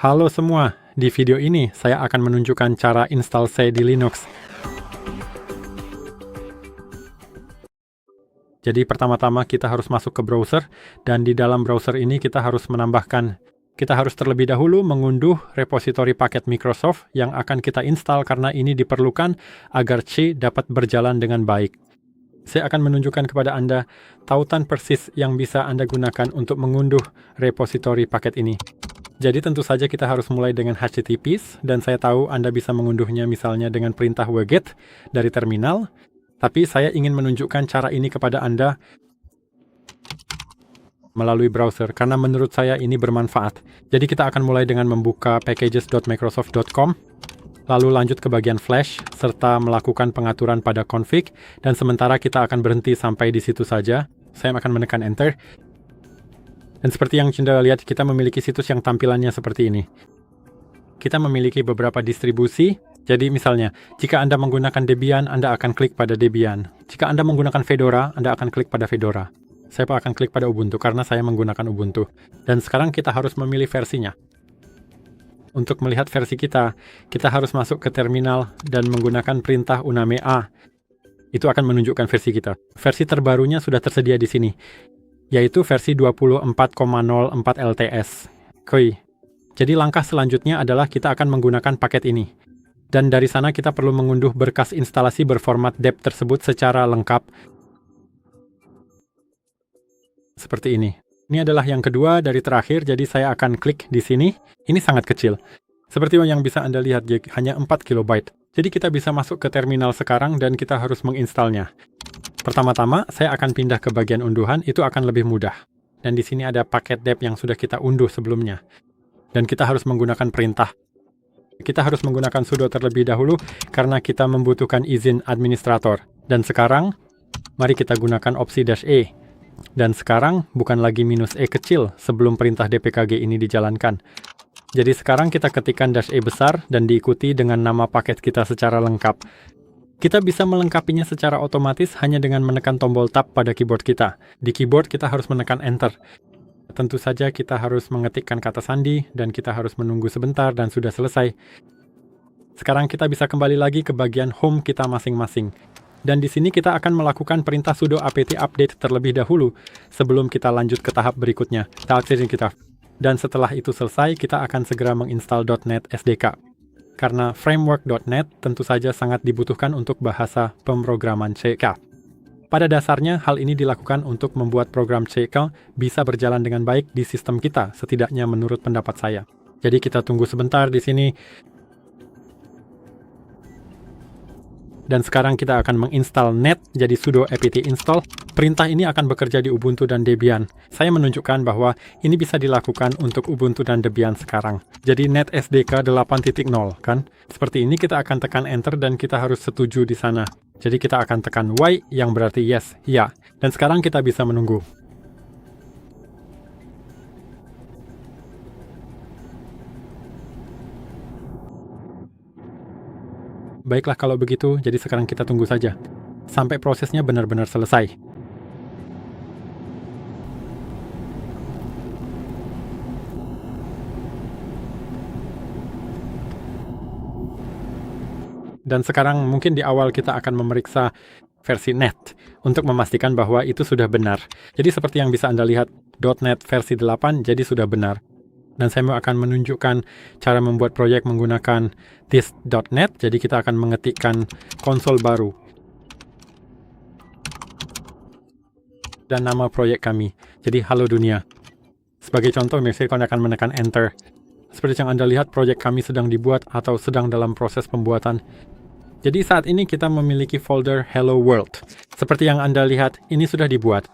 Halo semua, di video ini saya akan menunjukkan cara install C di Linux. Jadi pertama-tama kita harus masuk ke browser, dan di dalam browser ini kita harus terlebih dahulu mengunduh repositori paket Microsoft yang akan kita install karena ini diperlukan agar C dapat berjalan dengan baik. Saya akan menunjukkan kepada Anda tautan persis yang bisa Anda gunakan untuk mengunduh repositori paket ini. Jadi tentu saja kita harus mulai dengan https, dan saya tahu Anda bisa mengunduhnya misalnya dengan perintah wget dari terminal, tapi saya ingin menunjukkan cara ini kepada Anda melalui browser, karena menurut saya ini bermanfaat. Jadi kita akan mulai dengan membuka packages.microsoft.com, lalu lanjut ke bagian flash, serta melakukan pengaturan pada config, dan sementara kita akan berhenti sampai di situ saja. Saya akan menekan enter. Dan seperti yang Anda lihat, kita memiliki situs yang tampilannya seperti ini. Kita memiliki beberapa distribusi. Jadi misalnya, jika Anda menggunakan Debian, Anda akan klik pada Debian. Jika Anda menggunakan Fedora, Anda akan klik pada Fedora. Saya akan klik pada Ubuntu karena saya menggunakan Ubuntu. Dan sekarang kita harus memilih versinya. Untuk melihat versi kita harus masuk ke terminal dan menggunakan perintah uname a. Itu akan menunjukkan versi kita. Versi terbarunya sudah tersedia di sini, yaitu versi 24,04 LTS. Jadi langkah selanjutnya adalah kita akan menggunakan paket ini. Dan dari sana kita perlu mengunduh berkas instalasi berformat deb tersebut secara lengkap. Seperti ini. Ini adalah yang kedua dari terakhir, jadi saya akan klik di sini. Ini sangat kecil. Seperti yang bisa Anda lihat, hanya 4 KB. Jadi kita bisa masuk ke terminal sekarang dan kita harus menginstalnya. Pertama-tama, saya akan pindah ke bagian unduhan, itu akan lebih mudah. Dan di sini ada paket deb yang sudah kita unduh sebelumnya. Dan kita harus menggunakan perintah. Kita harus menggunakan sudo terlebih dahulu karena kita membutuhkan izin administrator. Dan sekarang, mari kita gunakan opsi -e. Dan sekarang bukan lagi -e kecil sebelum perintah dpkg ini dijalankan. Jadi sekarang kita ketikkan -e besar dan diikuti dengan nama paket kita secara lengkap. Kita bisa melengkapinya secara otomatis hanya dengan menekan tombol tab pada keyboard kita. Di keyboard kita harus menekan enter. Tentu saja kita harus mengetikkan kata sandi dan kita harus menunggu sebentar dan sudah selesai. Sekarang kita bisa kembali lagi ke bagian home kita masing-masing. Dan di sini kita akan melakukan perintah sudo apt update terlebih dahulu sebelum kita lanjut ke tahap berikutnya. Dan setelah itu selesai, kita akan segera menginstal .NET SDK. Karena framework.NET tentu saja sangat dibutuhkan untuk bahasa pemrograman C. Pada dasarnya, hal ini dilakukan untuk membuat program C bisa berjalan dengan baik di sistem kita, setidaknya menurut pendapat saya. Jadi kita tunggu sebentar di sini. Dan sekarang kita akan menginstal net, jadi sudo apt install. Perintah ini akan bekerja di Ubuntu dan Debian. Saya menunjukkan bahwa ini bisa dilakukan untuk Ubuntu dan Debian sekarang. Jadi net SDK 8.0 kan? Seperti ini kita akan tekan enter dan kita harus setuju di sana. Jadi kita akan tekan Y yang berarti yes, ya. Dan sekarang kita bisa menunggu. Baiklah kalau begitu, jadi sekarang kita tunggu saja. Sampai prosesnya benar-benar selesai. Dan sekarang mungkin di awal kita akan memeriksa versi net untuk memastikan bahwa itu sudah benar. Jadi seperti yang bisa Anda lihat, .NET versi 8 jadi sudah benar. Dan saya akan menunjukkan cara membuat proyek menggunakan this.NET. Jadi kita akan mengetikkan konsol baru. Dan nama proyek kami. Jadi halo dunia. Sebagai contoh, misalnya Anda akan menekan enter. Seperti yang Anda lihat, proyek kami sedang dibuat atau sedang dalam proses pembuatan. Jadi saat ini kita memiliki folder Hello World. Seperti yang Anda lihat, ini sudah dibuat.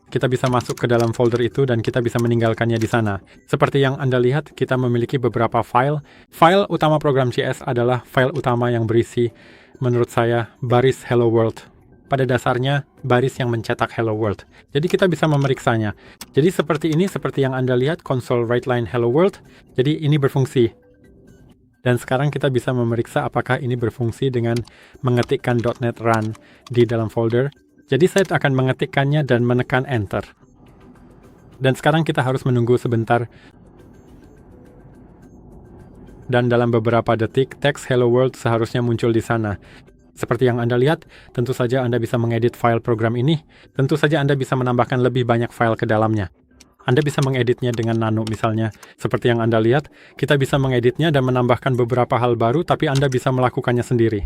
Kita bisa masuk ke dalam folder itu dan kita bisa meninggalkannya di sana. Seperti yang Anda lihat, kita memiliki beberapa file. File utama program CS adalah file utama yang berisi, menurut saya, baris Hello World. Pada dasarnya, baris yang mencetak Hello World. Jadi kita bisa memeriksanya. Jadi seperti ini, seperti yang Anda lihat, console write line Hello World. Jadi ini berfungsi. Dan sekarang kita bisa memeriksa apakah ini berfungsi dengan mengetikkan .NET Run di dalam folder. Jadi saya akan mengetikkannya dan menekan enter. Dan sekarang kita harus menunggu sebentar. dan dalam beberapa detik, teks Hello World seharusnya muncul di sana. Seperti yang Anda lihat, tentu saja Anda bisa mengedit file program ini, tentu saja Anda bisa menambahkan lebih banyak file ke dalamnya. Anda bisa mengeditnya dengan Nano misalnya. Seperti yang Anda lihat, kita bisa mengeditnya dan menambahkan beberapa hal baru, tapi Anda bisa melakukannya sendiri.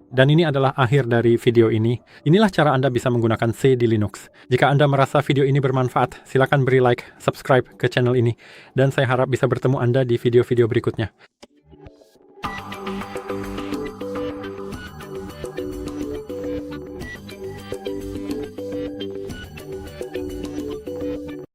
Dan ini adalah akhir dari video ini. Inilah cara Anda bisa menggunakan C di Linux. Jika Anda merasa video ini bermanfaat, silakan beri like, subscribe ke channel ini. Dan saya harap bisa bertemu Anda di video-video berikutnya.